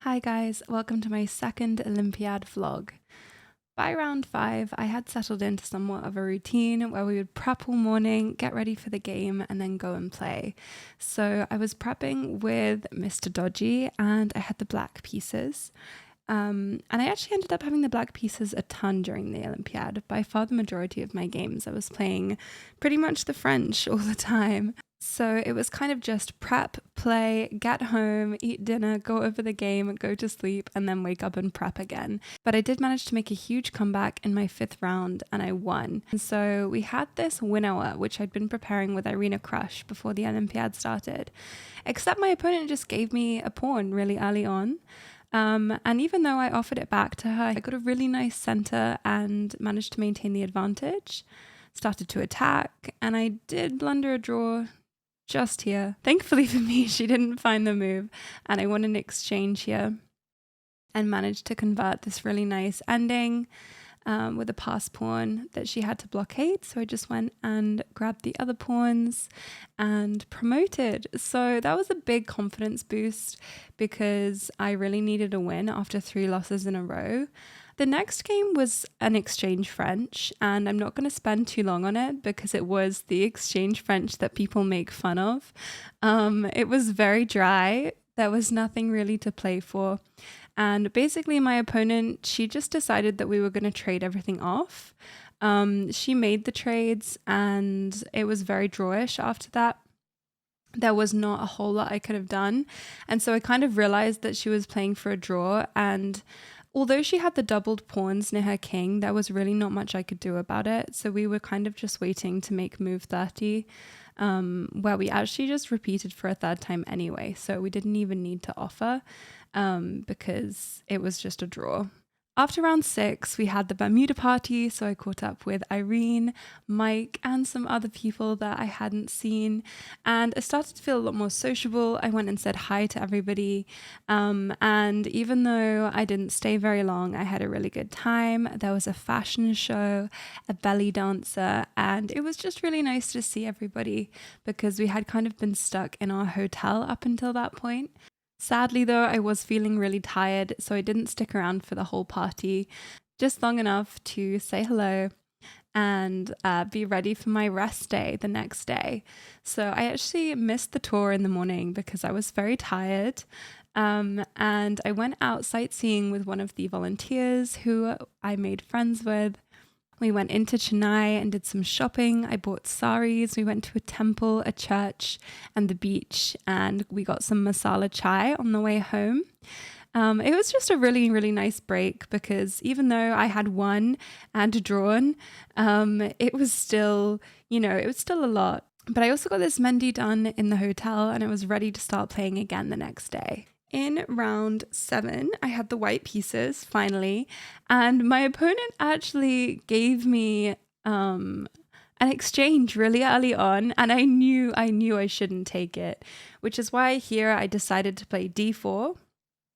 Hi guys, welcome to my second Olympiad vlog. By round 5, I had settled into somewhat of a routine where we would prep all morning, get ready for the game, and then go and play. So I was prepping with Mr. Dodgy and I had the black pieces. And I actually ended up having the black pieces a ton during the Olympiad. By far the majority of my games, I was playing pretty much the French all the time. So it was kind of just prep, play, get home, eat dinner, go over the game, go to sleep, and then wake up and prep again. But I did manage to make a huge comeback in my 5th round and I won. And so we had this win hour, which I'd been preparing with Irina Crush before the Olympiad started. Except my opponent just gave me a pawn really early on. And even though I offered it back to her, I got a really nice center and managed to maintain the advantage. Started to attack, and I did blunder a draw just here. Thankfully for me, she didn't find the move, and I won an exchange here and managed to convert this really nice ending with a pass pawn that she had to blockade. So I just went and grabbed the other pawns and promoted. So that was a big confidence boost because I really needed a win after 3 losses in a row. The next game was an exchange French, and I'm not going to spend too long on it because it was the exchange French that people make fun of. It was very dry. There was nothing really to play for. And basically my opponent, she just decided that we were going to trade everything off. She made the trades and it was very drawish after that. There was not a whole lot I could have done. And so I kind of realized that she was playing for a draw, and although she had the doubled pawns near her king, there was really not much I could do about it. So we were kind of just waiting to make move 30, where we actually just repeated for a 3rd time anyway. So we didn't even need to offer because it was just a draw. After round 6, we had the Bermuda party, so I caught up with Irene, Mike, and some other people that I hadn't seen, and I started to feel a lot more sociable. I went and said hi to everybody, and even though I didn't stay very long, I had a really good time. There was a fashion show, a belly dancer, and it was just really nice to see everybody because we had kind of been stuck in our hotel up until that point. Sadly, though, I was feeling really tired, so I didn't stick around for the whole party, just long enough to say hello and be ready for my rest day the next day. So I actually missed the tour in the morning because I was very tired. And I went out sightseeing with one of the volunteers who I made friends with. We went into Chennai and did some shopping. I bought saris. We went to a temple, a church, and the beach, and we got some masala chai on the way home. It was just a really, really nice break because even though I had won and drawn, it was still, it was still a lot. But I also got this Mendi done in the hotel and I was ready to start playing again the next day. In round 7, I had the white pieces finally, and my opponent actually gave me an exchange really early on, and I knew I shouldn't take it, which is why here I decided to play d4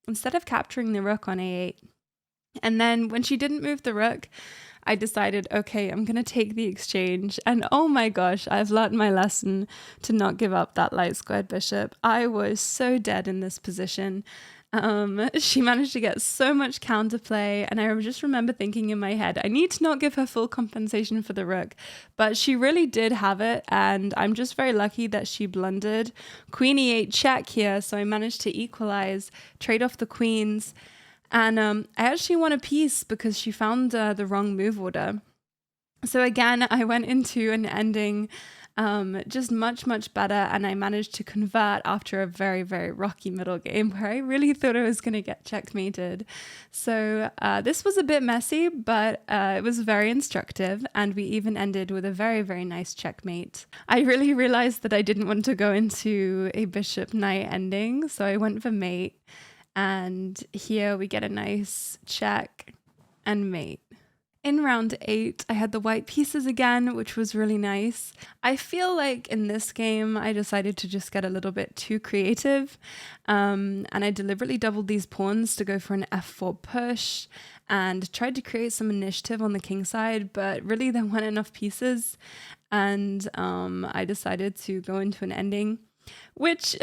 instead of capturing the rook on a8. And then when she didn't move the rook, I decided, okay, I'm going to take the exchange. And oh my gosh, I've learned my lesson to not give up that light squared bishop. I was so dead in this position. She managed to get so much counterplay, and I just remember thinking in my head, I need to not give her full compensation for the rook, but she really did have it, and I'm just very lucky that she blundered. Queen e8 check here, so I managed to equalize, trade off the queens, and I actually won a piece because she found the wrong move order. So again, I went into an ending just much, much better, and I managed to convert after a very, very rocky middle game where I really thought I was going to get checkmated. So this was a bit messy, but it was very instructive, and we even ended with a very, very nice checkmate. I really realized that I didn't want to go into a bishop knight ending, so I went for mate. And here we get a nice check and mate. In round 8, I had the white pieces again, which was really nice. I feel like in this game, I decided to just get a little bit too creative. And I deliberately doubled these pawns to go for an f4 push and tried to create some initiative on the king side, but really there weren't enough pieces. And I decided to go into an ending. which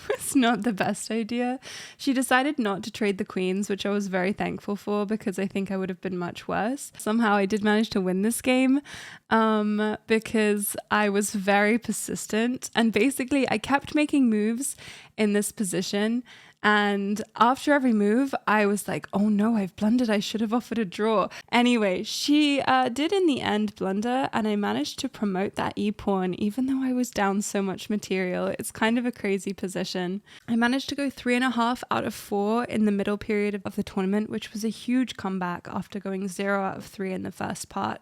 was not the best idea. She decided not to trade the queens, which I was very thankful for because I think I would have been much worse. Somehow I did manage to win this game because I was very persistent, and basically I kept making moves in this position. And after every move, I was like, oh no, I've blundered. I should have offered a draw. Anyway, she did in the end blunder, and I managed to promote that e-pawn, even though I was down so much material. It's kind of a crazy position. I managed to go 3.5 out of 4 in the middle period of the tournament, which was a huge comeback after going 0 out of 3 in the first part.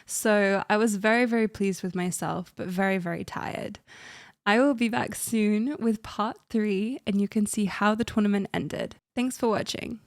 So I was very, very pleased with myself, but very, very tired. I will be back soon with part 3, and you can see how the tournament ended. Thanks for watching.